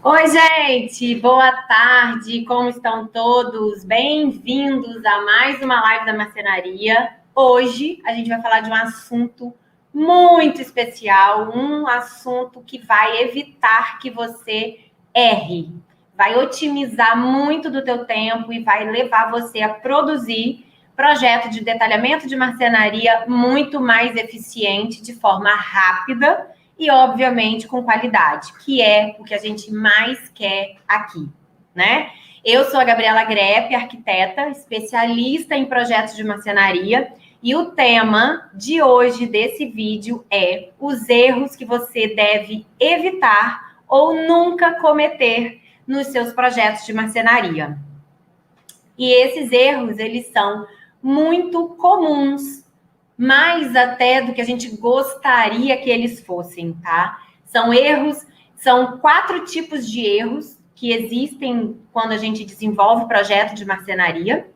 Oi, gente, boa tarde, como estão todos? Bem-vindos a mais uma live da Marcenaria. Hoje a gente vai falar de um assunto muito especial, um assunto que vai evitar que você erre, vai otimizar muito do teu tempo e vai levar você a produzir projeto de detalhamento de marcenaria muito mais eficiente, de forma rápida e, obviamente, com qualidade, que é o que a gente mais quer aqui, né? Eu sou a Gabriela Grepe, arquiteta, especialista em projetos de marcenaria, e o tema de hoje desse vídeo é os erros que você deve evitar ou nunca cometer nos seus projetos de marcenaria. E esses erros, eles são muito comuns, mais até do que a gente gostaria que eles fossem, tá? São 4 tipos de erros que existem quando a gente desenvolve projeto de marcenaria.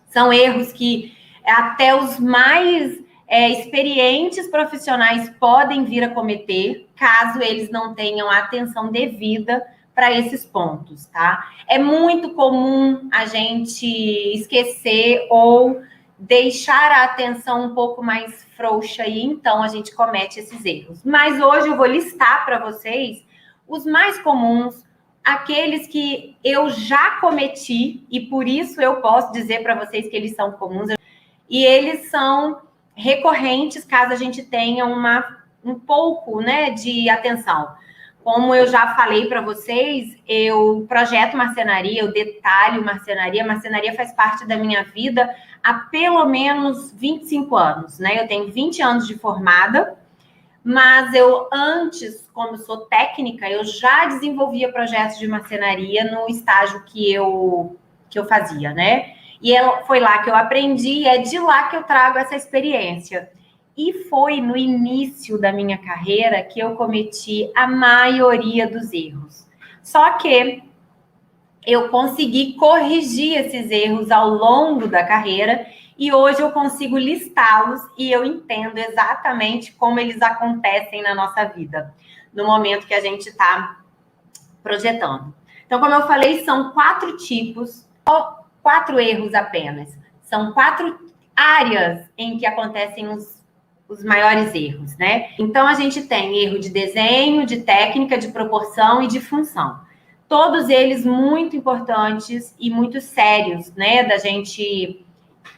São erros que até os mais experientes profissionais podem vir a cometer, caso eles não tenham a atenção devida para esses pontos, tá? É muito comum a gente esquecer ou deixar a atenção um pouco mais frouxa e então a gente comete esses erros. Mas hoje eu vou listar para vocês os mais comuns, aqueles que eu já cometi e por isso eu posso dizer para vocês que eles são comuns e eles são recorrentes caso a gente tenha um pouco, né, de atenção. Como eu já falei para vocês, eu projeto marcenaria, eu detalho marcenaria. Marcenaria faz parte da minha vida há pelo menos 25 anos, né? Eu tenho 20 anos de formada, mas eu antes, como sou técnica, eu já desenvolvia projetos de marcenaria no estágio que eu fazia, né? E foi lá que eu aprendi, é de lá que eu trago essa experiência. E foi no início da minha carreira que eu cometi a maioria dos erros. Só que eu consegui corrigir esses erros ao longo da carreira e hoje eu consigo listá-los e eu entendo exatamente como eles acontecem na nossa vida, no momento que a gente está projetando. Então, como eu falei, são 4 tipos, 4 erros apenas. São 4 áreas em que acontecem os maiores erros, né? Então, a gente tem erro de desenho, de técnica, de proporção e de função. Todos eles muito importantes e muito sérios, né, da gente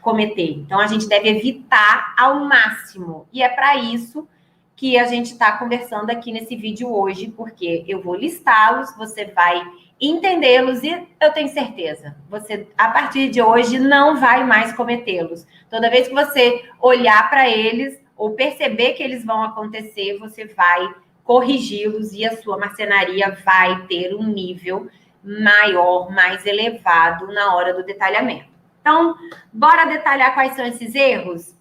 cometer. Então, a gente deve evitar ao máximo. E é para isso que a gente está conversando aqui nesse vídeo hoje, porque eu vou listá-los, você vai entendê-los e eu tenho certeza, você, a partir de hoje, não vai mais cometê-los. Toda vez que você olhar para eles ou perceber que eles vão acontecer, você vai corrigi-los e a sua marcenaria vai ter um nível maior, mais elevado na hora do detalhamento. Então, bora detalhar quais são esses erros?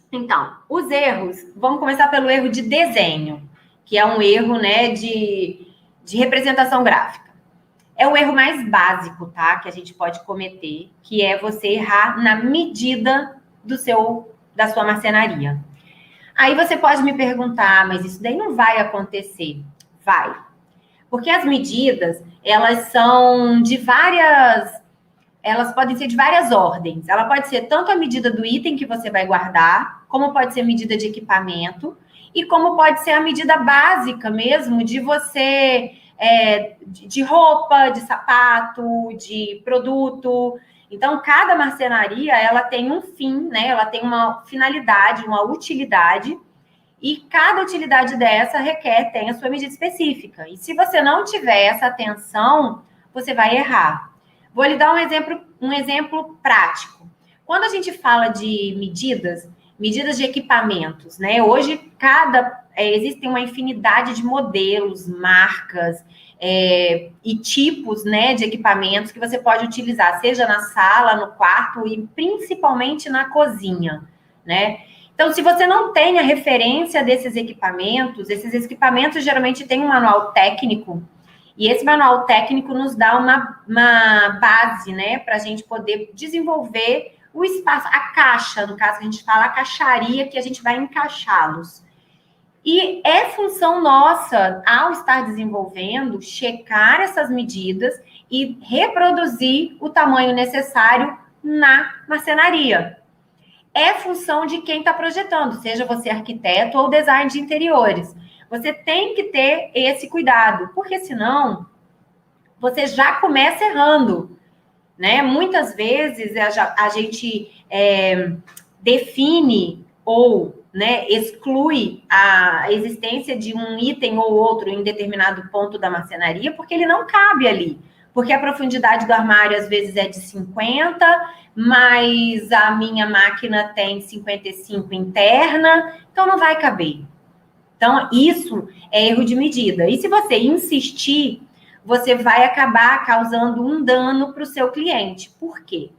Então, os erros, vamos começar pelo erro de desenho, que é um erro, né, de representação gráfica. É o erro mais básico, tá, que a gente pode cometer, que é você errar na medida da sua marcenaria. Aí você pode me perguntar, mas isso daí não vai acontecer. Vai. Porque as medidas, elas podem ser de várias ordens. Ela pode ser tanto a medida do item que você vai guardar, como pode ser a medida de equipamento, e como pode ser a medida básica mesmo de você, de roupa, de sapato, de produto. Então, cada marcenaria, ela tem um fim, né? Ela tem uma finalidade, uma utilidade, e cada utilidade dessa tem a sua medida específica. E se você não tiver essa atenção, você vai errar. Vou lhe dar um exemplo prático. Quando a gente fala de medidas de equipamentos, né? Hoje, existem uma infinidade de modelos, marcas e tipos, né, de equipamentos que você pode utilizar, seja na sala, no quarto e principalmente na cozinha, né? Então, se você não tem a referência desses equipamentos, esses equipamentos geralmente têm um manual técnico, e esse manual técnico nos dá uma base, né, para a gente poder desenvolver o espaço, a caixa, no caso que a gente fala, a caixaria que a gente vai encaixá-los. E é função nossa, ao estar desenvolvendo, checar essas medidas e reproduzir o tamanho necessário na marcenaria. É função de quem está projetando, seja você arquiteto ou design de interiores. Você tem que ter esse cuidado, porque senão você já começa errando, né? Muitas vezes a gente define ou, né, exclui a existência de um item ou outro em determinado ponto da marcenaria porque ele não cabe ali. Porque a profundidade do armário às vezes é de 50, mas a minha máquina tem 55 interna, então não vai caber. Então, isso é erro de medida. E se você insistir, você vai acabar causando um dano para o seu cliente. Por quê?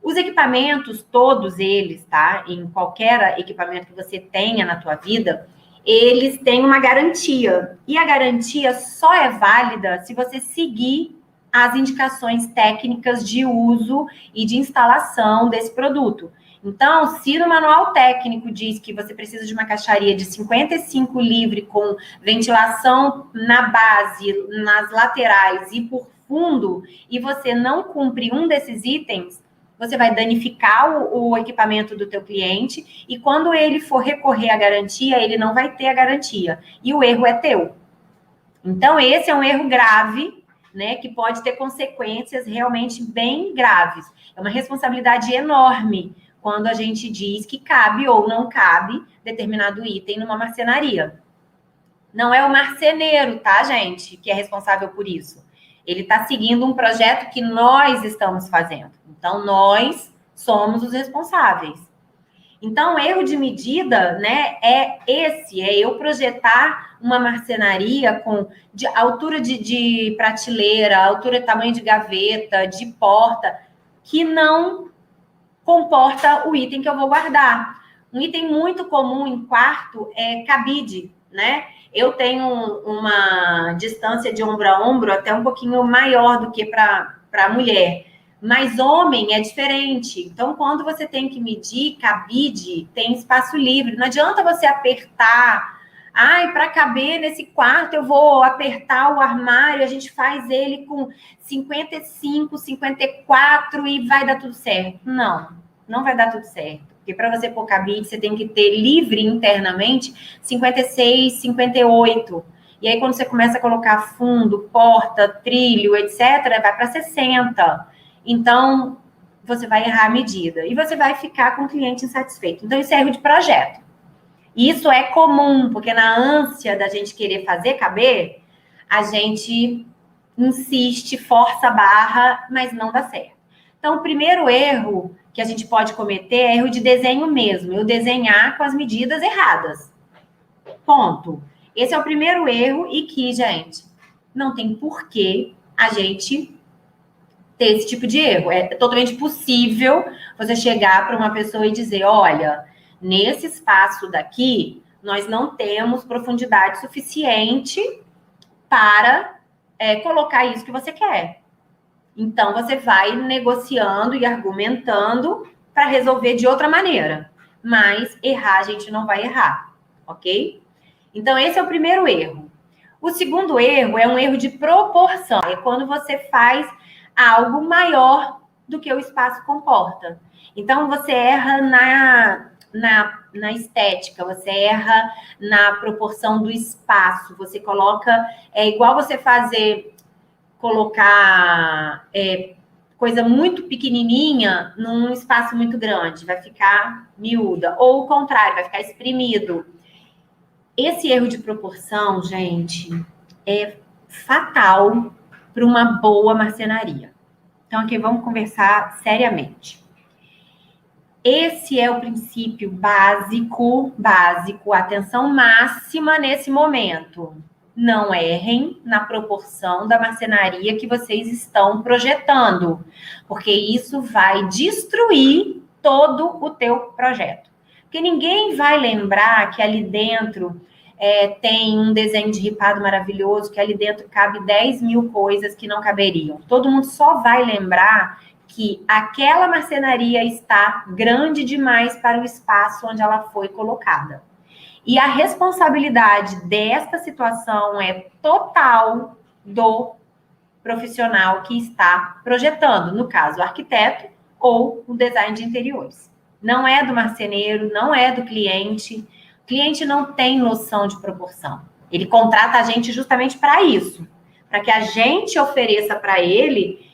Os equipamentos, todos eles, tá? Em qualquer equipamento que você tenha na tua vida, eles têm uma garantia. E a garantia só é válida se você seguir as indicações técnicas de uso e de instalação desse produto. Então, se no manual técnico diz que você precisa de uma caixaria de 55 livre com ventilação na base, nas laterais e por fundo, e você não cumpre um desses itens, você vai danificar o equipamento do teu cliente e quando ele for recorrer à garantia, ele não vai ter a garantia. E o erro é teu. Então, esse é um erro grave, né, que pode ter consequências realmente bem graves. É uma responsabilidade enorme quando a gente diz que cabe ou não cabe determinado item numa marcenaria. Não é o marceneiro, tá, gente, que é responsável por isso. Ele está seguindo um projeto que nós estamos fazendo. Então, nós somos os responsáveis. Então, erro de medida, né, é eu projetar uma marcenaria com altura de prateleira, altura, tamanho de gaveta, de porta, que não comporta o item que eu vou guardar. Um item muito comum em quarto é cabide, né? Eu tenho uma distância de ombro a ombro até um pouquinho maior do que para mulher. Mas homem é diferente. Então, quando você tem que medir cabide, tem espaço livre. Não adianta você apertar. Ai, para caber nesse quarto, eu vou apertar o armário, a gente faz ele com 55, 54 e vai dar tudo certo. Não, não vai dar tudo certo. Porque para você pôr cabide, você tem que ter livre internamente 56, 58. E aí, quando você começa a colocar fundo, porta, trilho, etc., vai para 60. Então, você vai errar a medida. E você vai ficar com o cliente insatisfeito. Então, isso é erro de projeto. E isso é comum, porque na ânsia da gente querer fazer caber, a gente insiste, força a barra, mas não dá certo. Então, o primeiro erro que a gente pode cometer é erro de desenho mesmo. Eu desenhar com as medidas erradas. Ponto. Esse é o primeiro erro e que, gente, não tem porquê a gente ter esse tipo de erro. É totalmente possível você chegar para uma pessoa e dizer, olha, nesse espaço daqui, nós não temos profundidade suficiente para colocar isso que você quer. Então, você vai negociando e argumentando para resolver de outra maneira. Mas errar, a gente não vai errar, ok? Então, esse é o primeiro erro. O segundo erro é um erro de proporção. É quando você faz algo maior do que o espaço comporta. Então, você erra na estética, você erra na proporção do espaço. Você coloca... É igual você colocar coisa muito pequenininha num espaço muito grande. Vai ficar miúda. Ou o contrário, vai ficar exprimido. Esse erro de proporção, gente, é fatal para uma boa marcenaria. Então, aqui vamos conversar seriamente. Esse é o princípio básico, atenção máxima nesse momento. Não errem na proporção da marcenaria que vocês estão projetando, porque isso vai destruir todo o teu projeto. Porque ninguém vai lembrar que ali dentro tem um desenho de ripado maravilhoso, que ali dentro cabe 10 mil coisas que não caberiam. Todo mundo só vai lembrar que aquela marcenaria está grande demais para o espaço onde ela foi colocada. E a responsabilidade desta situação é total do profissional que está projetando, no caso, o arquiteto ou o design de interiores. Não é do marceneiro, não é do cliente. O cliente não tem noção de proporção. Ele contrata a gente justamente para isso, para que a gente ofereça para ele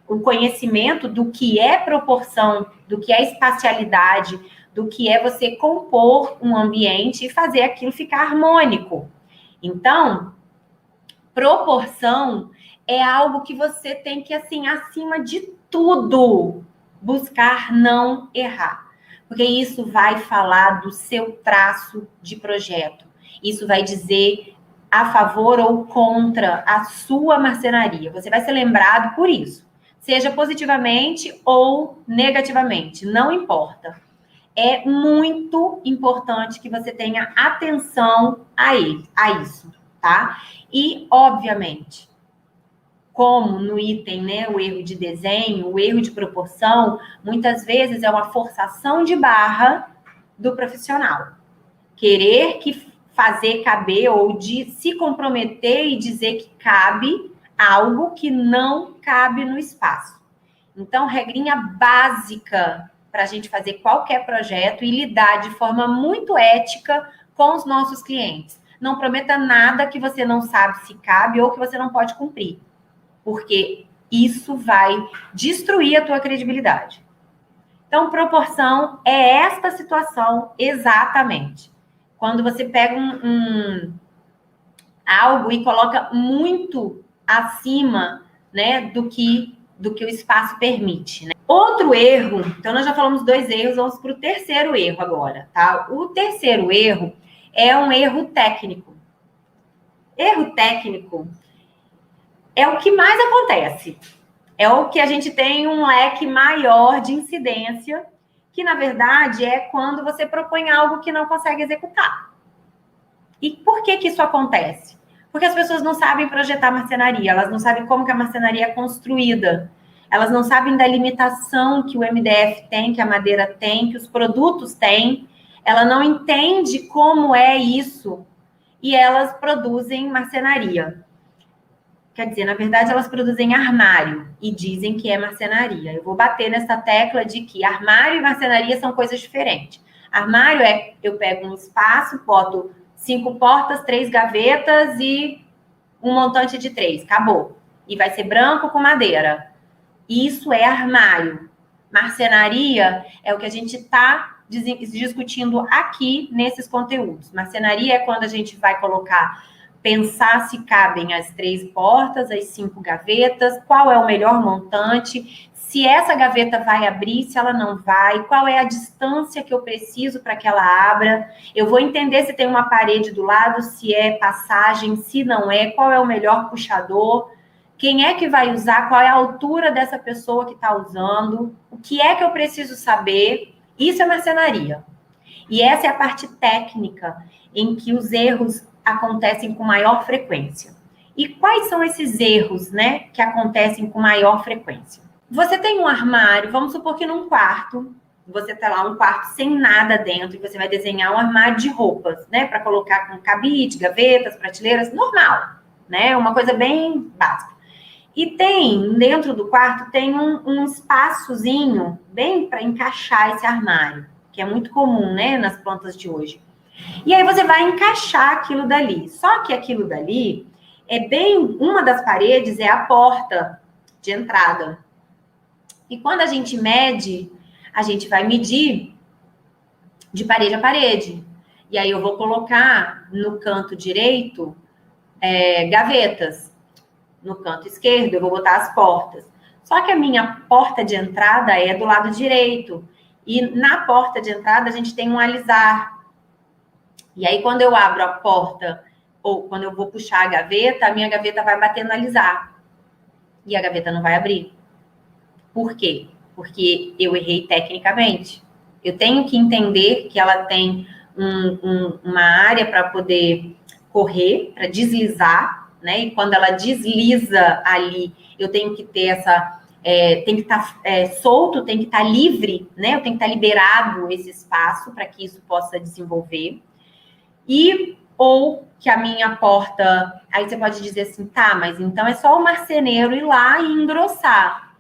o conhecimento do que é proporção, do que é espacialidade, do que é você compor um ambiente e fazer aquilo ficar harmônico. Então, proporção é algo que você tem que, assim, acima de tudo, buscar não errar. Porque isso vai falar do seu traço de projeto. Isso vai dizer a favor ou contra a sua marcenaria. Você vai ser lembrado por isso. Seja positivamente ou negativamente, não importa. É muito importante que você tenha atenção a isso, tá? E, obviamente, como no item, né, o erro de desenho, o erro de proporção, muitas vezes é uma forçação de barra do profissional. Querer que fazer caber ou de se comprometer e dizer que cabe algo que não cabe no espaço. Então, regrinha básica para a gente fazer qualquer projeto e lidar de forma muito ética com os nossos clientes. Não prometa nada que você não sabe se cabe ou que você não pode cumprir, porque isso vai destruir a tua credibilidade. Então, proporção é esta situação exatamente. Quando você pega algo e coloca muito acima, né, do que o espaço permite, né? Outro erro, então nós já falamos 2 erros, vamos para o terceiro erro agora, tá? O terceiro erro é um erro técnico. Erro técnico é o que mais acontece. É o que a gente tem um leque maior de incidência, que na verdade é quando você propõe algo que não consegue executar. E por que isso acontece? Porque as pessoas não sabem projetar marcenaria, elas não sabem como que a marcenaria é construída, elas não sabem da limitação que o MDF tem, que a madeira tem, que os produtos têm, ela não entende como é isso e elas produzem marcenaria. Quer dizer, na verdade, elas produzem armário e dizem que é marcenaria. Eu vou bater nessa tecla de que armário e marcenaria são coisas diferentes. Armário é, eu pego um espaço, boto 5 portas, 3 gavetas e um montante de 3. Acabou. E vai ser branco com madeira. Isso é armário. Marcenaria é o que a gente está discutindo aqui nesses conteúdos. Marcenaria é quando a gente vai pensar se cabem as 3 portas, as 5 gavetas, qual é o melhor montante, se essa gaveta vai abrir, se ela não vai, qual é a distância que eu preciso para que ela abra. Eu vou entender se tem uma parede do lado, se é passagem, se não é, qual é o melhor puxador, quem é que vai usar, qual é a altura dessa pessoa que está usando, o que é que eu preciso saber. Isso é marcenaria. E essa é a parte técnica em que os erros acontecem com maior frequência. E quais são esses erros, né, que acontecem com maior frequência? Você tem um armário, vamos supor que num quarto, você tá lá um quarto sem nada dentro, e você vai desenhar um armário de roupas, né, para colocar com cabide, gavetas, prateleiras, normal, né, uma coisa bem básica. E dentro do quarto, tem um espaçozinho bem para encaixar esse armário, que é muito comum, né, nas plantas de hoje. E aí você vai encaixar aquilo dali. Só que aquilo dali uma das paredes é a porta de entrada. E quando a gente mede, a gente vai medir de parede a parede. E aí eu vou colocar no canto direito gavetas. No canto esquerdo eu vou botar as portas. Só que a minha porta de entrada é do lado direito. E na porta de entrada a gente tem um alisar. E aí, quando eu abro a porta, ou quando eu vou puxar a gaveta, a minha gaveta vai bater no alisar. E a gaveta não vai abrir. Por quê? Porque eu errei tecnicamente. Eu tenho que entender que ela tem uma área para poder correr, para deslizar, né? E quando ela desliza ali, eu tenho que ter tem que estar solto, tem que estar livre, né? Eu tenho que estar liberado esse espaço para que isso possa desenvolver. E ou que a minha porta... Aí você pode dizer assim, tá, mas então é só o marceneiro ir lá e engrossar.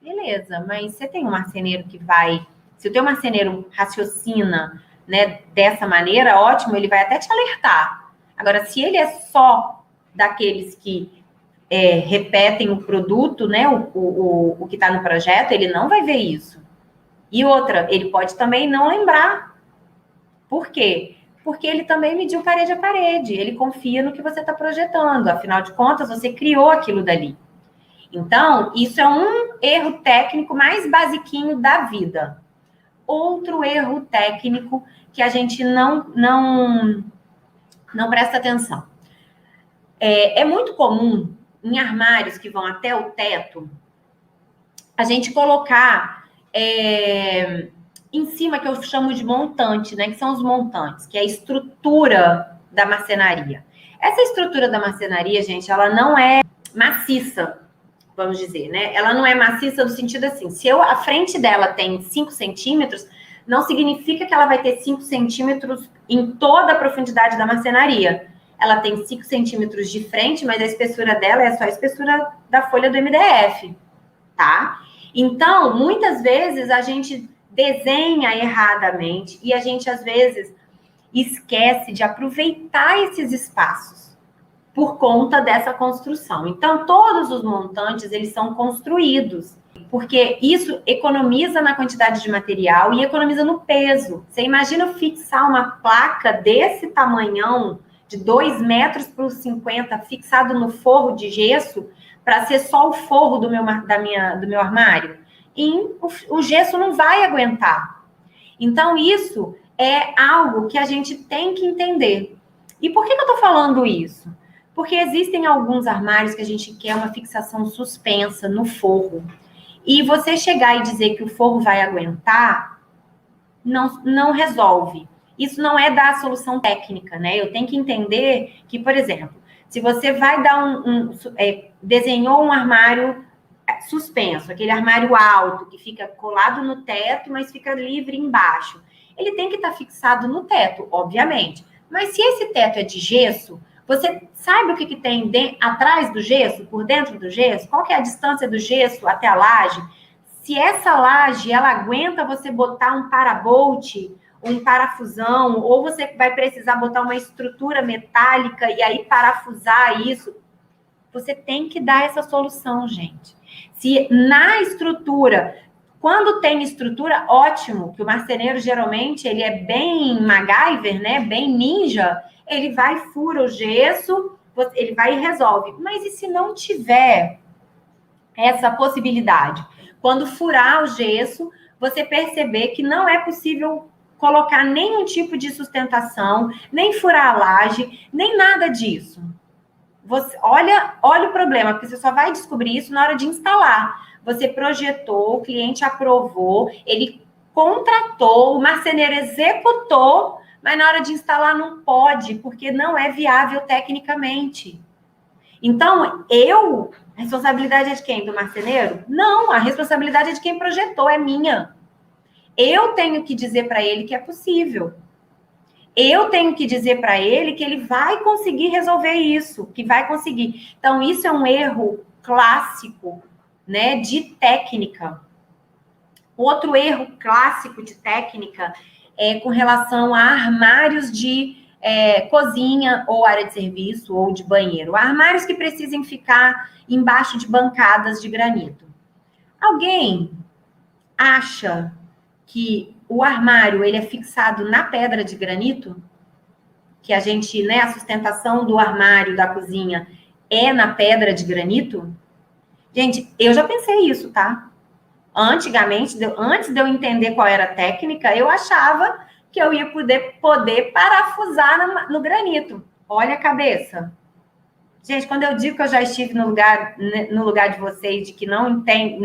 Beleza, mas você tem um marceneiro que vai... Se o teu marceneiro raciocina, né, dessa maneira, ótimo, ele vai até te alertar. Agora, se ele é só daqueles que repetem o produto, né, o que está no projeto, ele não vai ver isso. E outra, ele pode também não lembrar. Por quê? Porque ele também mediu parede a parede, ele confia no que você está projetando, afinal de contas, você criou aquilo dali. Então, isso é um erro técnico mais basiquinho da vida. Outro erro técnico que a gente não presta atenção. É muito comum, em armários que vão até o teto, a gente colocar em cima, que eu chamo de montante, né? Que são os montantes, que é a estrutura da marcenaria. Essa estrutura da marcenaria, gente, ela não é maciça, vamos dizer, né? Ela não é maciça no sentido assim, se a frente dela tem 5 centímetros, não significa que ela vai ter 5 centímetros em toda a profundidade da marcenaria. Ela tem 5 centímetros de frente, mas a espessura dela é só a espessura da folha do MDF, tá? Então, muitas vezes a gente desenha erradamente e a gente, às vezes, esquece de aproveitar esses espaços por conta dessa construção. Então, todos os montantes, eles são construídos, porque isso economiza na quantidade de material e economiza no peso. Você imagina fixar uma placa desse tamanhão, de 2 metros por 50, fixado no forro de gesso, para ser só o forro do meu armário? E o gesso não vai aguentar. Então, isso é algo que a gente tem que entender. E por que eu estou falando isso? Porque existem alguns armários que a gente quer uma fixação suspensa no forro. E você chegar e dizer que o forro vai aguentar, não resolve. Isso não é dar a solução técnica, né? Eu tenho que entender que, por exemplo, se você vai dar desenhou um armário suspenso, aquele armário alto, que fica colado no teto, mas fica livre embaixo. Ele tem que estar fixado no teto, obviamente. Mas se esse teto é de gesso, você sabe o que tem atrás do gesso, por dentro do gesso? Qual que é a distância do gesso até a laje? Se essa laje, ela aguenta você botar um parabolt, um parafusão, ou você vai precisar botar uma estrutura metálica e aí parafusar isso, você tem que dar essa solução, gente. Se na estrutura, quando tem estrutura, ótimo, que o marceneiro geralmente ele é bem MacGyver, né? Bem ninja, ele vai, fura o gesso, ele vai e resolve. Mas e se não tiver essa possibilidade? Quando furar o gesso, você perceber que não é possível colocar nenhum tipo de sustentação, nem furar a laje, nem nada disso. Olha o problema, porque você só vai descobrir isso na hora de instalar. Você projetou, o cliente aprovou, ele contratou, o marceneiro executou, mas na hora de instalar não pode, porque não é viável tecnicamente. Então, a responsabilidade é de quem? Do marceneiro? Não, a responsabilidade é de quem projetou, é minha. Eu tenho que dizer para ele que é possível. Eu tenho que dizer para ele que ele vai conseguir resolver isso, que vai conseguir. Então, isso é um erro clássico, né, de técnica. Outro erro clássico de técnica é com relação a armários de cozinha ou área de serviço ou de banheiro. Armários que precisem ficar embaixo de bancadas de granito. Alguém acha que o armário ele é fixado na pedra de granito? Que a gente, né, a sustentação do armário da cozinha é na pedra de granito? Gente, eu já pensei isso, tá? Antigamente, antes de eu entender qual era a técnica, eu achava que eu ia poder parafusar no granito. Olha a cabeça. Gente, quando eu digo que eu já estive no lugar de vocês, de que não entende,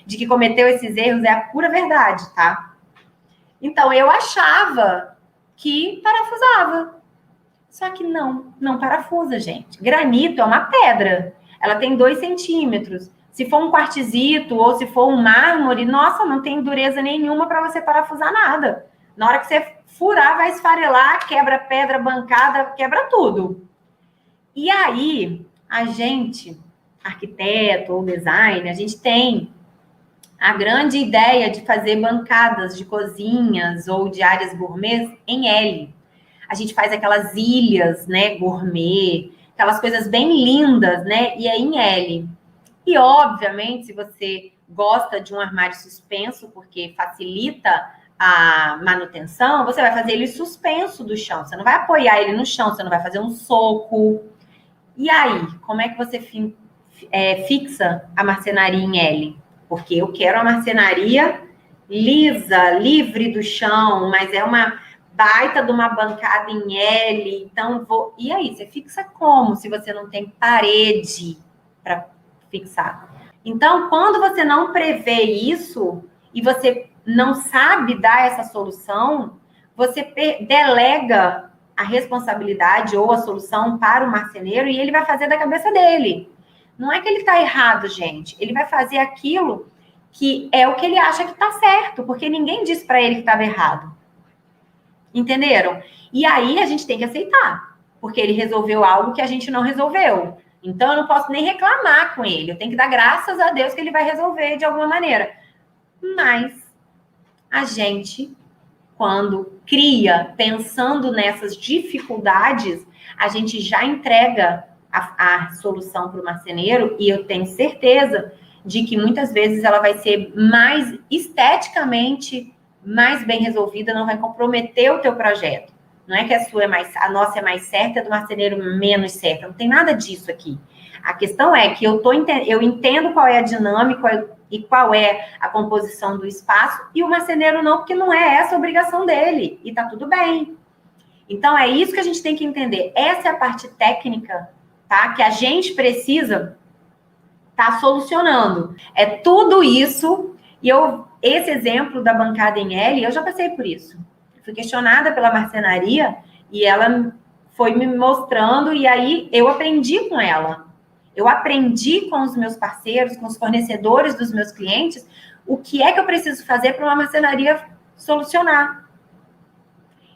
de que cometeu esses erros, é a pura verdade, tá? Então, eu achava que parafusava. Só que não parafusa, gente. Granito é uma pedra. Ela tem 2 centímetros. Se for um quartzito ou se for um mármore, nossa, não tem dureza nenhuma para você parafusar nada. Na hora que você furar, vai esfarelar, quebra pedra, bancada, quebra tudo. E aí, a gente, arquiteto ou designer, a gente tem a grande ideia de fazer bancadas de cozinhas ou de áreas gourmet em L. A gente faz aquelas ilhas, né, gourmet, aquelas coisas bem lindas, né, e é em L. E, obviamente, se você gosta de um armário suspenso, porque facilita a manutenção, você vai fazer ele suspenso do chão. Você não vai apoiar ele no chão, você não vai fazer um soco. E aí, como é que você fixa a marcenaria em L? Porque eu quero a marcenaria lisa, livre do chão, mas é uma baita de uma bancada em L. Então, E aí, você fixa como se você não tem parede para fixar? Então, quando você não prevê isso e você não sabe dar essa solução, você delega a responsabilidade ou a solução para o marceneiro e ele vai fazer da cabeça dele. Não é que ele está errado, gente. Ele vai fazer aquilo que é o que ele acha que está certo, porque ninguém disse para ele que estava errado. Entenderam? E aí a gente tem que aceitar, porque ele resolveu algo que a gente não resolveu. Então eu não posso nem reclamar com ele. Eu tenho que dar graças a Deus que ele vai resolver de alguma maneira. Mas a gente, quando cria pensando nessas dificuldades, a gente já entrega a solução para o marceneiro e eu tenho certeza de que muitas vezes ela vai ser mais esteticamente mais bem resolvida, não vai comprometer o teu projeto. Não é que a nossa é mais certa, a do marceneiro menos certa. Não tem nada disso aqui. A questão é que eu entendo qual é a dinâmica e qual é a composição do espaço, e o marceneiro não, porque não é essa a obrigação dele. E tá tudo bem. Então, é isso que a gente tem que entender. Essa é a parte técnica, tá? Que a gente precisa tá solucionando. É tudo isso. E esse exemplo da bancada em L, eu já passei por isso. Fui questionada pela marcenaria e ela foi me mostrando e aí eu aprendi com ela. Eu aprendi com os meus parceiros, com os fornecedores dos meus clientes, o que é que eu preciso fazer para uma marcenaria solucionar.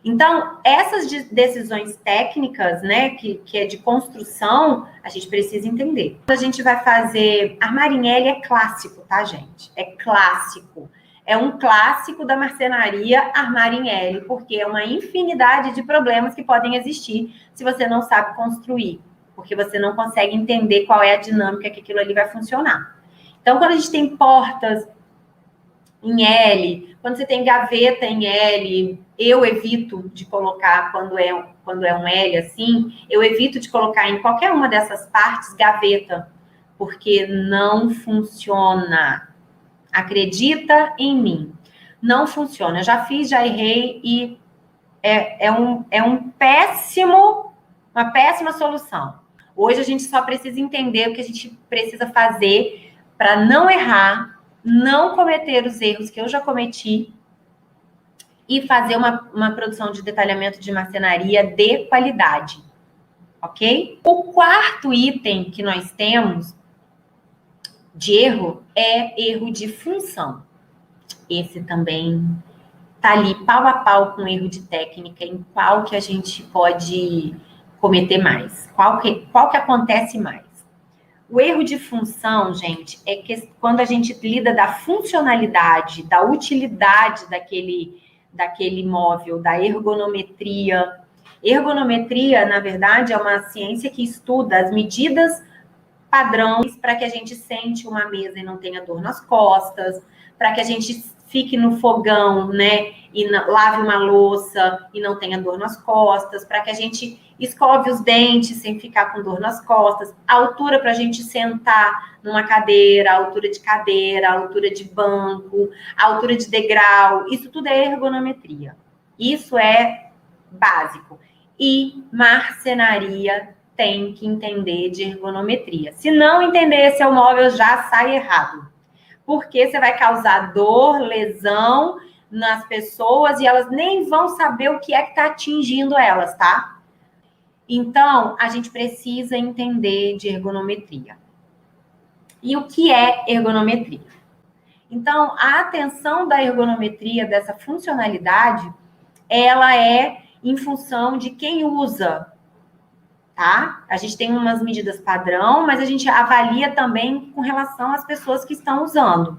Então, essas decisões técnicas, né, que é de construção, a gente precisa entender. A gente vai fazer... Armário em L é clássico, tá, gente? É clássico. É um clássico da marcenaria armário em L, porque é uma infinidade de problemas que podem existir se você não sabe construir, porque você não consegue entender qual é a dinâmica que aquilo ali vai funcionar. Então, quando a gente tem portas em L, quando você tem gaveta em L, eu evito de colocar, quando é um L assim, eu evito de colocar em qualquer uma dessas partes gaveta, porque não funciona. Acredita em mim. Não funciona. Eu já fiz, já errei e uma péssima solução. Hoje a gente só precisa entender o que a gente precisa fazer para não errar, não cometer os erros que eu já cometi e fazer uma produção de detalhamento de marcenaria de qualidade, ok? O quarto item que nós temos de erro é erro de função. Esse também tá ali pau a pau com erro de técnica, em qual que a gente pode cometer mais, qual que acontece mais. O erro de função, gente, é que quando a gente lida da funcionalidade, da utilidade daquele móvel, da ergonometria. Ergonometria, na verdade, é uma ciência que estuda as medidas padrões para que a gente sente uma mesa e não tenha dor nas costas, para que a gente fique no fogão, né, e lave uma louça e não tenha dor nas costas, para que a gente escove os dentes sem ficar com dor nas costas, a altura para a gente sentar numa cadeira, a altura de cadeira, a altura de banco, a altura de degrau, isso tudo é ergonometria. Isso é básico. E marcenaria tem que entender de ergonometria. Se não entender, seu móvel já sai errado. Porque você vai causar dor, lesão nas pessoas e elas nem vão saber o que é que está atingindo elas, tá? Então, a gente precisa entender de ergonometria. E o que é ergonometria? Então, a atenção da ergonometria, dessa funcionalidade, ela é em função de quem usa, tá? A gente tem umas medidas padrão, mas a gente avalia também com relação às pessoas que estão usando.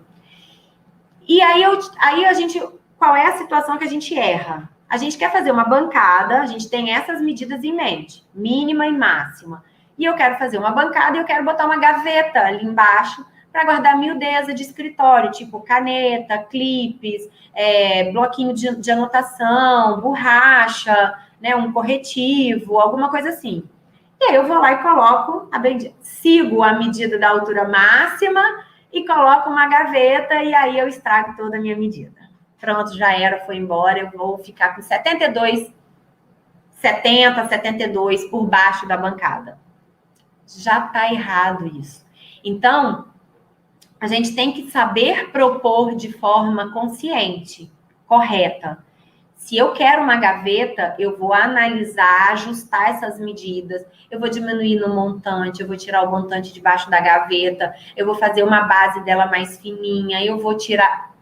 E aí a gente, qual é a situação que a gente erra? A gente quer fazer uma bancada, a gente tem essas medidas em mente, mínima e máxima. E eu quero fazer uma bancada e eu quero botar uma gaveta ali embaixo para guardar miudeza de escritório, tipo caneta, clipes, bloquinho de anotação, borracha, né, um corretivo, alguma coisa assim. E aí eu vou lá e coloco, sigo a medida da altura máxima e coloco uma gaveta e aí eu estrago toda a minha medida. Pronto, já era, foi embora, eu vou ficar com 72, 70, 72 por baixo da bancada. Já tá errado isso. Então, a gente tem que saber propor de forma consciente, correta. Se eu quero uma gaveta, eu vou analisar, ajustar essas medidas, eu vou diminuir no montante, eu vou tirar o montante debaixo da gaveta, eu vou fazer uma base dela mais fininha, eu vou tirar...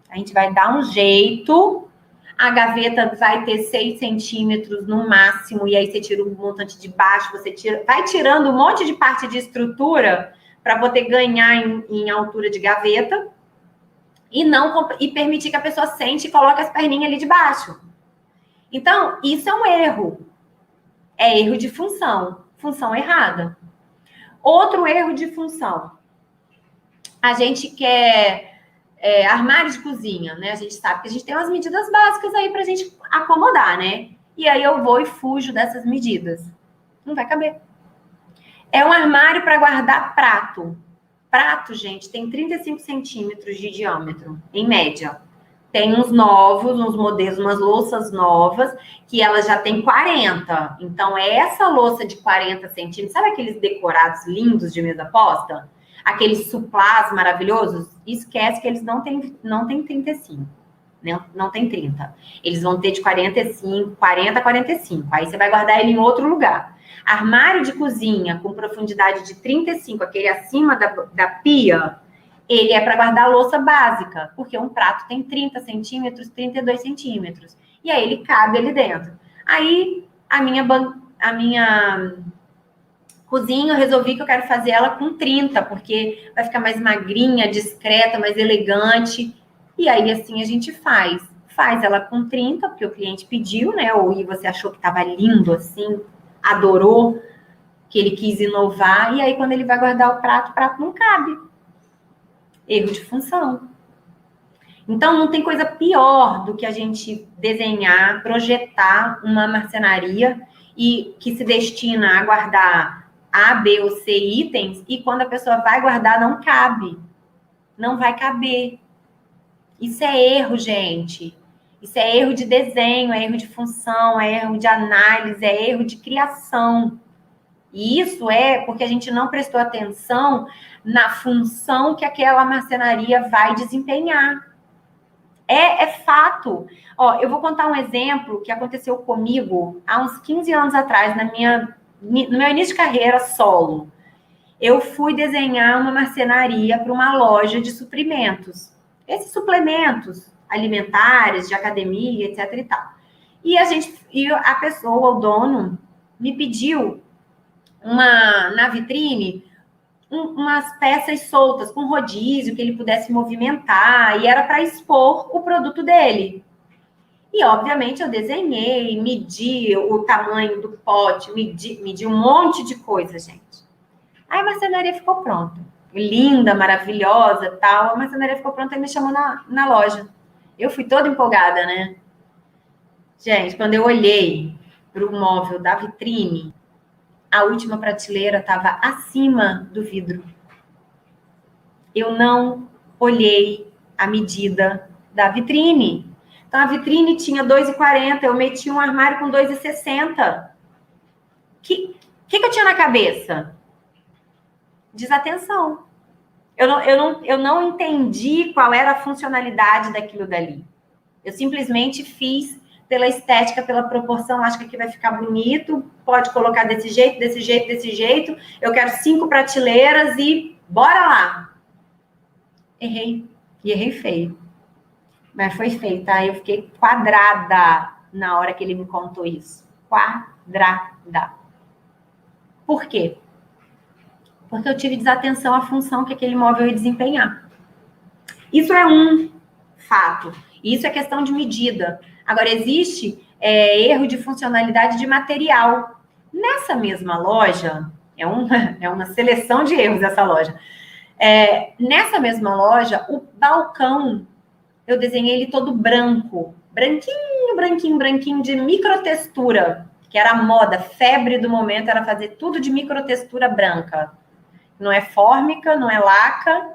A gente vai dar um jeito, a gaveta vai ter 6 centímetros no máximo, e aí você tira o montante de baixo, vai tirando um monte de parte de estrutura para poder ganhar em altura de gaveta, e permitir que a pessoa sente e coloque as perninhas ali de baixo. Então, isso é um erro. É erro de função errada. Outro erro de função. A gente quer armário de cozinha, né? A gente sabe que a gente tem umas medidas básicas aí pra gente acomodar, né? E aí eu vou e fujo dessas medidas. Não vai caber. É um armário para guardar prato. Prato, gente, tem 35 centímetros de diâmetro, em média. Tem uns novos, uns modelos, umas louças novas, que elas já têm 40. Então, essa louça de 40 centímetros, sabe aqueles decorados lindos de mesa posta? Aqueles suplás maravilhosos? Esquece que eles não têm 35. Não tem 30. Eles vão ter de 45, 40 a 45. Aí você vai guardar ele em outro lugar. Armário de cozinha com profundidade de 35, aquele acima da pia, ele é para guardar louça básica, porque um prato tem 30 centímetros, 32 centímetros. E aí ele cabe ali dentro. Aí a minha cozinha, eu resolvi que eu quero fazer ela com 30, porque vai ficar mais magrinha, discreta, mais elegante. E aí assim a gente faz. Faz ela com 30, porque o cliente pediu, né? Ou você achou que estava lindo assim, adorou, que ele quis inovar, e aí quando ele vai guardar o prato não cabe. Erro de função. Então, não tem coisa pior do que a gente desenhar, projetar uma marcenaria e que se destina a guardar A, B ou C itens, e quando a pessoa vai guardar, não cabe. Não vai caber. Isso é erro, gente. Isso é erro de desenho, é erro de função, é erro de análise, é erro de criação. E isso é porque a gente não prestou atenção na função que aquela marcenaria vai desempenhar. É fato. Ó, eu vou contar um exemplo que aconteceu comigo há uns 15 anos atrás, no meu início de carreira solo. Eu fui desenhar uma marcenaria para uma loja de suprimentos. Esses suplementos alimentares, de academia, etc e tal. E a pessoa, o dono, me pediu na vitrine umas peças soltas com rodízio que ele pudesse movimentar, e era para expor o produto dele. E obviamente eu desenhei, medi o tamanho do pote, medi um monte de coisa, gente. Aí a marcenaria ficou pronta, linda, maravilhosa, tal. A marcenaria ficou pronta e me chamou na loja. Eu fui toda empolgada, né? Gente, quando eu olhei para o móvel da vitrine, a última prateleira estava acima do vidro. Eu não olhei a medida da vitrine. Então, a vitrine tinha 2,40, eu meti um armário com 2,60. Que eu tinha na cabeça? Desatenção. Eu não entendi qual era a funcionalidade daquilo dali. Eu simplesmente fiz pela estética, pela proporção, acho que aqui vai ficar bonito, pode colocar desse jeito, desse jeito, desse jeito. Eu quero 5 prateleiras e bora lá. Errei. E errei feio. Mas foi feio, tá? Eu fiquei quadrada na hora que ele me contou isso. Quadrada. Por quê? Porque eu tive desatenção à função que aquele móvel ia desempenhar. Isso é um fato. Isso é questão de medida. Agora, existe erro de funcionalidade de material. Nessa mesma loja, é uma seleção de erros essa loja. Nessa mesma loja, o balcão, eu desenhei ele todo branco. Branquinho, branquinho, branquinho, de microtextura. Que era a moda, febre do momento, era fazer tudo de microtextura branca. Não é fórmica, não é laca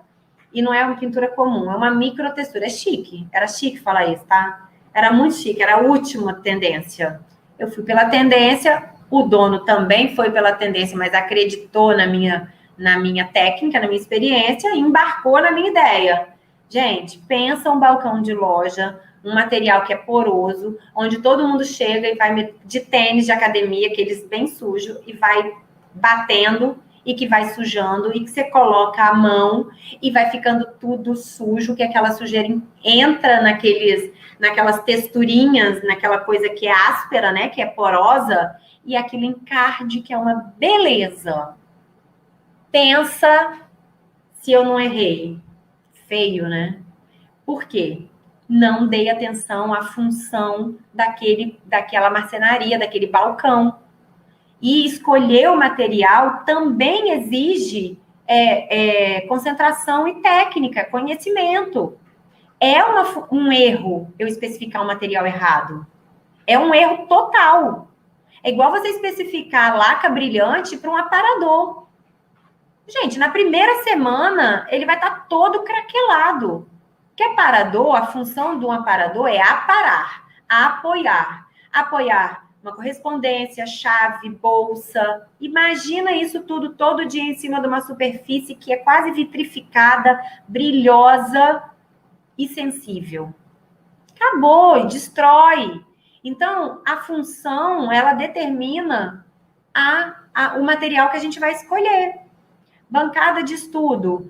e não é uma pintura comum, é uma microtextura. É chique, era chique falar isso, tá? Era muito chique, era a última tendência. Eu fui pela tendência, o dono também foi pela tendência, mas acreditou na minha técnica, na minha experiência e embarcou na minha ideia. Gente, pensa um balcão de loja, um material que é poroso, onde todo mundo chega e vai de tênis de academia, aqueles bem sujos, e vai batendo e que vai sujando, e que você coloca a mão e vai ficando tudo sujo, que aquela sujeira entra naquelas texturinhas, naquela coisa que é áspera, né, que é porosa, e aquilo encarde, que é uma beleza. Pensa se eu não errei. Feio, né? Por quê? Não dei atenção à função daquela marcenaria, daquele balcão. E escolher o material também exige concentração e técnica, conhecimento. É um erro eu especificar um material errado. É um erro total. É igual você especificar laca brilhante para um aparador. Gente, na primeira semana, ele vai estar todo craquelado. Que aparador, a função de um aparador é aparar, apoiar. Apoiar uma correspondência, chave, bolsa. Imagina isso tudo todo dia em cima de uma superfície que é quase vitrificada, brilhosa e sensível. Acabou, e destrói. Então, a função, ela determina o material que a gente vai escolher. Bancada de estudo.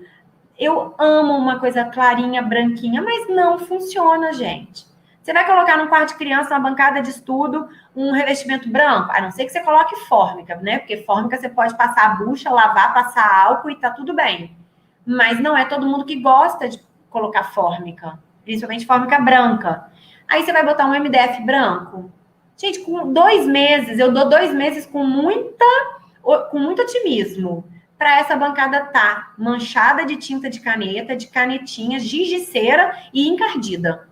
Eu amo uma coisa clarinha, branquinha, mas não funciona, gente. Você vai colocar num quarto de criança, uma bancada de estudo, um revestimento branco? A não ser que você coloque fórmica, né? Porque fórmica você pode passar a bucha, lavar, passar álcool e tá tudo bem. Mas não é todo mundo que gosta de colocar fórmica, principalmente fórmica branca. Aí você vai botar um MDF branco. Gente, com 2 meses, eu dou 2 meses com muito otimismo para essa bancada tá manchada de tinta de caneta, de canetinha, giz de cera e encardida.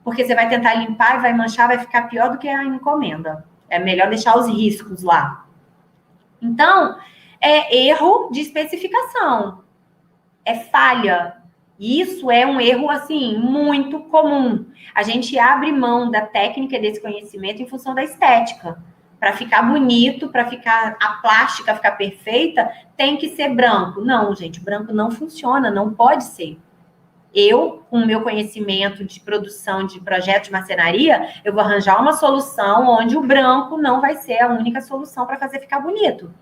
Porque você vai tentar limpar e vai manchar, vai ficar pior do que a encomenda. É melhor deixar os riscos lá. Então, é erro de especificação. É falha. E isso é um erro, assim, muito comum. A gente abre mão da técnica e desse conhecimento em função da estética. Para ficar bonito, para ficar a plástica ficar perfeita, tem que ser branco. Não, gente, branco não funciona, não pode ser. Eu, com o meu conhecimento de produção de projeto de marcenaria, eu vou arranjar uma solução onde o branco não vai ser a única solução para fazer ficar bonito.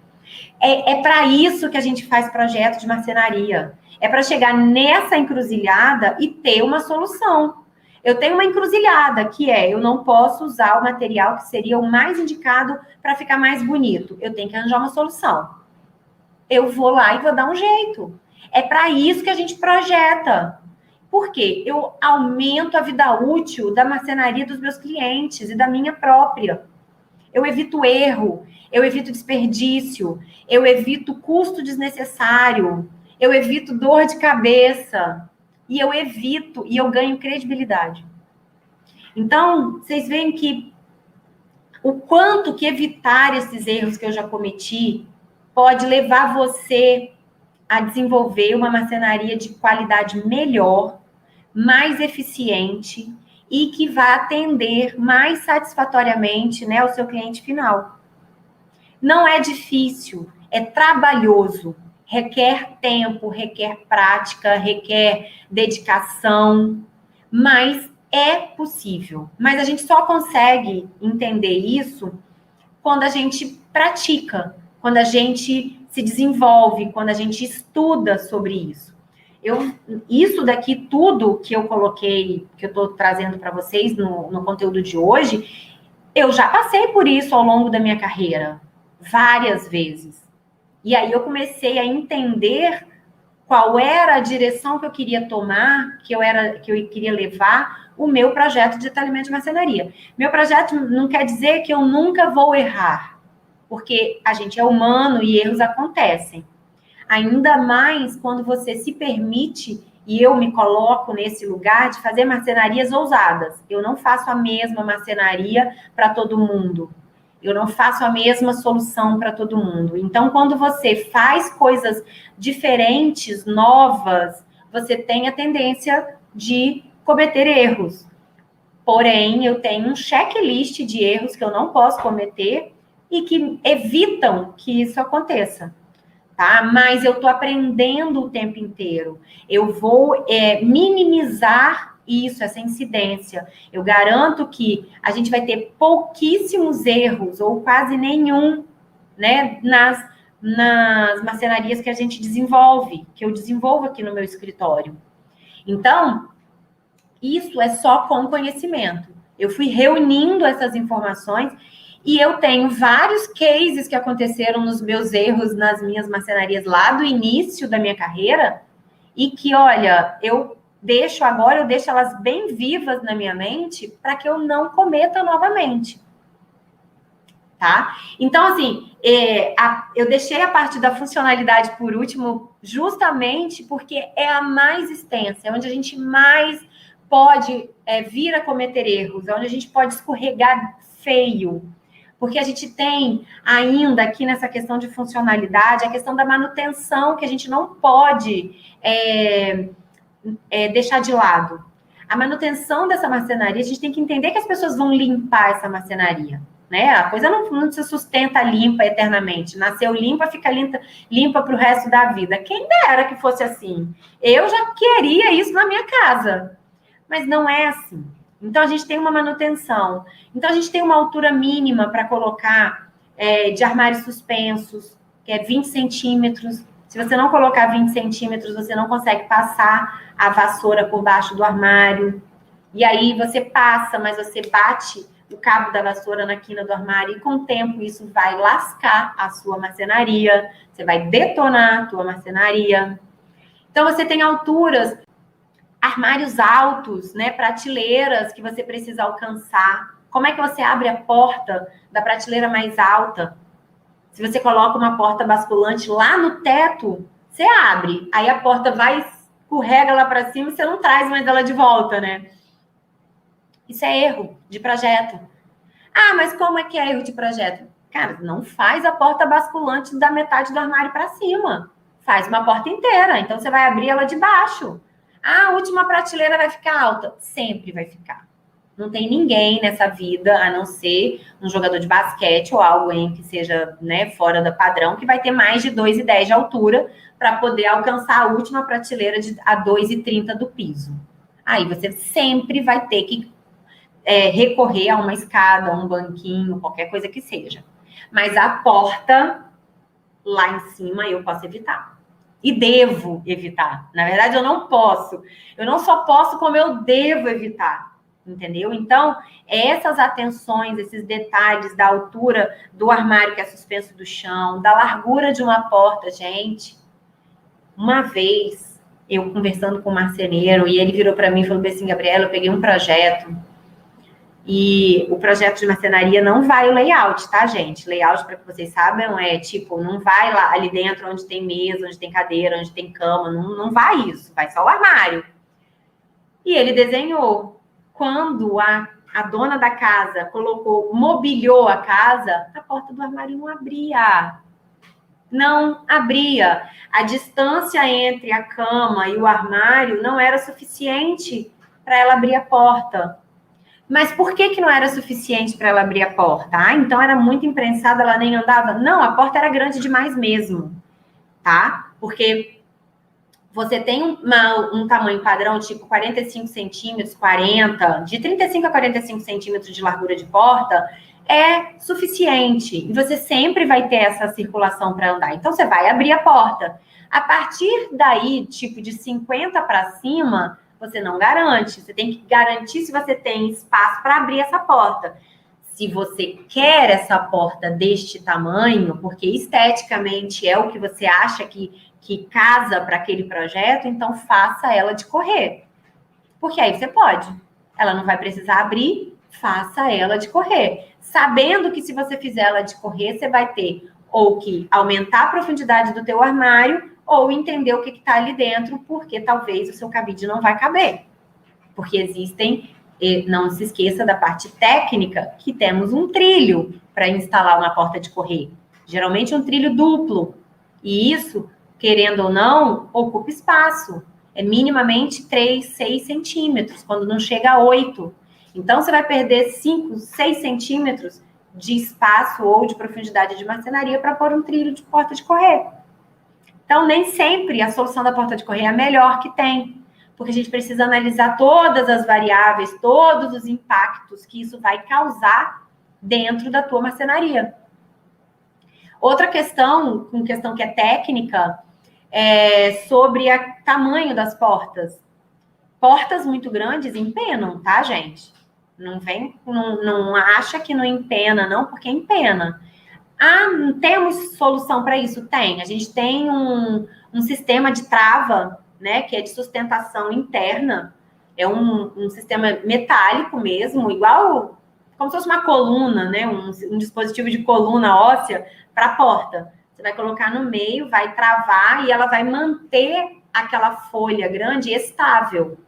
É para isso que a gente faz projeto de marcenaria. É para chegar nessa encruzilhada e ter uma solução. Eu tenho uma encruzilhada, que eu não posso usar o material que seria o mais indicado para ficar mais bonito. Eu tenho que arranjar uma solução. Eu vou lá e vou dar um jeito. É para isso que a gente projeta. Por quê? Eu aumento a vida útil da marcenaria dos meus clientes e da minha própria. Eu evito erro, eu evito desperdício, eu evito custo desnecessário, eu evito dor de cabeça. E eu ganho credibilidade. Então, vocês veem que o quanto que evitar esses erros que eu já cometi pode levar você a desenvolver uma marcenaria de qualidade melhor, mais eficiente e que vai atender mais satisfatoriamente, né, o seu cliente final. Não é difícil, é trabalhoso. Requer tempo, requer prática, requer dedicação, mas é possível. Mas a gente só consegue entender isso quando a gente pratica, quando a gente se desenvolve, quando a gente estuda sobre isso. Isso daqui, tudo que eu coloquei, que eu estou trazendo para vocês no conteúdo de hoje, Eu já passei por isso ao longo da minha carreira, várias vezes. E aí eu comecei a entender qual era a direção que eu queria tomar, que eu queria levar o meu projeto de detalhamento de marcenaria. Meu projeto não quer dizer que eu nunca vou errar, porque a gente é humano e erros acontecem. Ainda mais quando você se permite, e eu me coloco nesse lugar de fazer marcenarias ousadas. Eu não faço a mesma marcenaria para todo mundo. Eu não faço a mesma solução para todo mundo. Então, quando você faz coisas diferentes, novas, você tem a tendência de cometer erros. Porém, eu tenho um checklist de erros que eu não posso cometer e que evitam que isso aconteça. Tá? Mas eu estou aprendendo o tempo inteiro. Eu vou minimizar isso, essa incidência. Eu garanto que a gente vai ter pouquíssimos erros, ou quase nenhum, né, nas marcenarias que a gente desenvolve, que eu desenvolvo aqui no meu escritório. Então, isso é só com conhecimento. Eu fui reunindo essas informações e eu tenho vários cases que aconteceram nos meus erros nas minhas marcenarias lá do início da minha carreira e que, olha, eu deixo elas bem vivas na minha mente para que eu não cometa novamente. Tá? Então, assim, eu deixei a parte da funcionalidade por último justamente porque é a mais extensa, é onde a gente mais pode vir a cometer erros, é onde a gente pode escorregar feio. Porque a gente tem ainda aqui nessa questão de funcionalidade, a questão da manutenção, que a gente não pode deixar de lado. A manutenção dessa marcenaria, a gente tem que entender que as pessoas vão limpar essa marcenaria. Né? A coisa não se sustenta limpa eternamente. Nasceu limpa, fica limpa para o resto da vida. Quem dera que fosse assim. Eu já queria isso na minha casa. Mas não é assim. Então, a gente tem uma manutenção. Então, a gente tem uma altura mínima para colocar de armários suspensos, que é 20 centímetros. Se você não colocar 20 centímetros, você não consegue passar a vassoura por baixo do armário. E aí, você passa, mas você bate o cabo da vassoura na quina do armário e com o tempo isso vai lascar a sua marcenaria, você vai detonar a tua marcenaria. Então, você tem alturas, armários altos, né, prateleiras que você precisa alcançar. Como é que você abre a porta da prateleira mais alta? Se você coloca uma porta basculante lá no teto, você abre, aí a porta vai, escorrega lá para cima e você não traz mais ela de volta, né? Isso é erro de projeto. Ah, mas como é que é erro de projeto? Cara, não faz a porta basculante da metade do armário para cima. Faz uma porta inteira. Então, você vai abrir ela de baixo. Ah, a última prateleira vai ficar alta. Sempre vai ficar. Não tem ninguém nessa vida, a não ser um jogador de basquete ou alguém que seja, né, fora do padrão, que vai ter mais de 2,10 de altura para poder alcançar a última prateleira a 2,30 do piso. Aí você sempre vai ter que recorrer a uma escada, a um banquinho, qualquer coisa que seja. Mas a porta lá em cima eu posso evitar. E devo evitar. Na verdade, eu não posso. Eu não só posso, como eu devo evitar. Entendeu? Então, essas atenções, esses detalhes da altura do armário que é suspenso do chão, da largura de uma porta, gente. Uma vez, eu conversando com o marceneiro, e ele virou para mim e falou assim, Gabriela, eu peguei um projeto. E o projeto de marcenaria não vai o layout, tá, gente? Layout, para que vocês saibam, é tipo, não vai lá ali dentro onde tem mesa, onde tem cadeira, onde tem cama, não vai isso, vai só o armário. E ele desenhou. Quando a dona da casa mobiliou a casa, a porta do armário não abria. Não abria. A distância entre a cama e o armário não era suficiente para ela abrir a porta. Mas por que não era suficiente para ela abrir a porta? Ah, então era muito imprensada, ela nem andava? Não, a porta era grande demais mesmo, tá? Porque você tem um tamanho padrão, tipo 45 centímetros, 40, de 35 a 45 centímetros de largura de porta, é suficiente. E você sempre vai ter essa circulação para andar. Então, você vai abrir a porta. A partir daí, tipo de 50 para cima, você não garante. Você tem que garantir se você tem espaço para abrir essa porta. Se você quer essa porta deste tamanho, porque esteticamente é o que você acha que casa para aquele projeto, então faça ela de correr. Porque aí você pode. Ela não vai precisar abrir, faça ela de correr. Sabendo que se você fizer ela de correr, você vai ter ou que aumentar a profundidade do teu armário ou entender o que está ali dentro, porque talvez o seu cabide não vai caber. Porque existem, não se esqueça da parte técnica, que temos um trilho para instalar uma porta de correr. Geralmente um trilho duplo. E isso, querendo ou não, ocupa espaço. É minimamente 3, 6 centímetros, quando não chega a 8. Então, você vai perder 5, 6 centímetros de espaço ou de profundidade de marcenaria para pôr um trilho de porta de correr. Então, nem sempre a solução da porta de correr é a melhor que tem, porque a gente precisa analisar todas as variáveis, todos os impactos que isso vai causar dentro da tua marcenaria. Outra questão que é técnica, é sobre o tamanho das portas. Portas muito grandes empenam, tá, gente? Não acha que não empena, não, porque empena. Temos solução para isso? Tem. A gente tem um sistema de trava, né, que é de sustentação interna. É um sistema metálico mesmo, igual, como se fosse uma coluna, né, um dispositivo de coluna óssea para a porta. Você vai colocar no meio, vai travar e ela vai manter aquela folha grande estável.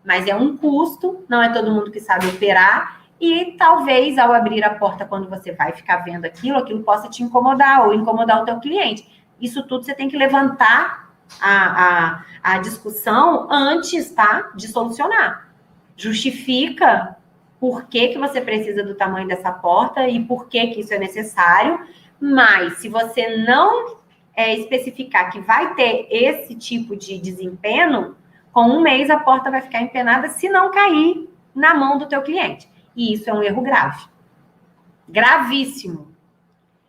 Mas é um custo, não é todo mundo que sabe operar, e talvez ao abrir a porta, quando você vai ficar vendo aquilo possa te incomodar ou incomodar o teu cliente. Isso tudo você tem que levantar a discussão antes, tá? De solucionar. Justifica por que você precisa do tamanho dessa porta e por que isso é necessário, mas se você não especificar que vai ter esse tipo de desempenho, com um mês a porta vai ficar empenada se não cair na mão do teu cliente. E isso é um erro grave. Gravíssimo.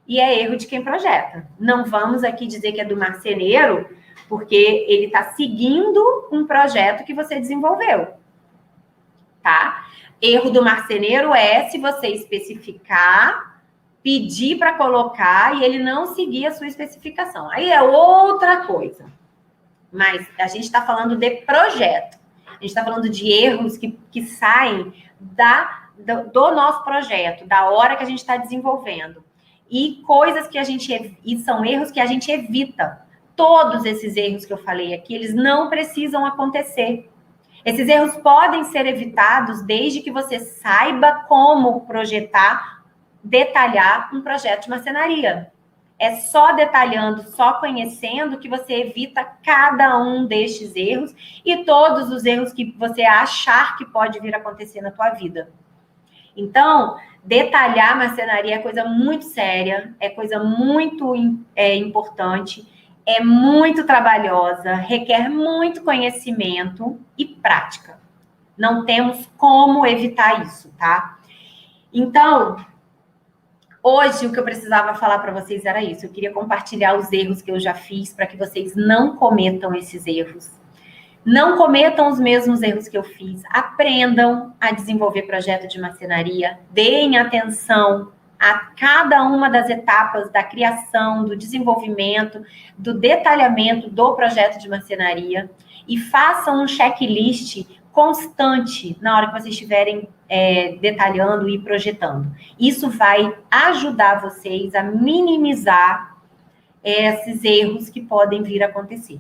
E é erro de quem projeta. Não vamos aqui dizer que é do marceneiro, porque ele está seguindo um projeto que você desenvolveu. Tá? Erro do marceneiro é se você especificar, pedir para colocar e ele não seguir a sua especificação. Aí é outra coisa. Mas a gente está falando de projeto. A gente está falando de erros que saem do nosso projeto, da hora que a gente está desenvolvendo. E coisas que e são erros que a gente evita. Todos esses erros que eu falei aqui, eles não precisam acontecer. Esses erros podem ser evitados desde que você saiba como projetar, detalhar um projeto de marcenaria. É só detalhando, só conhecendo que você evita cada um destes erros e todos os erros que você achar que pode vir a acontecer na tua vida. Então, detalhar marcenaria é coisa muito séria, é coisa muito importante, é muito trabalhosa, requer muito conhecimento e prática. Não temos como evitar isso, tá? Então, hoje, o que eu precisava falar para vocês era isso. Eu queria compartilhar os erros que eu já fiz para que vocês não cometam esses erros. Não cometam os mesmos erros que eu fiz. Aprendam a desenvolver projeto de marcenaria. Deem atenção a cada uma das etapas da criação, do desenvolvimento, do detalhamento do projeto de marcenaria. E façam um checklist constante na hora que vocês estiverem detalhando e projetando. Isso vai ajudar vocês a minimizar esses erros que podem vir a acontecer,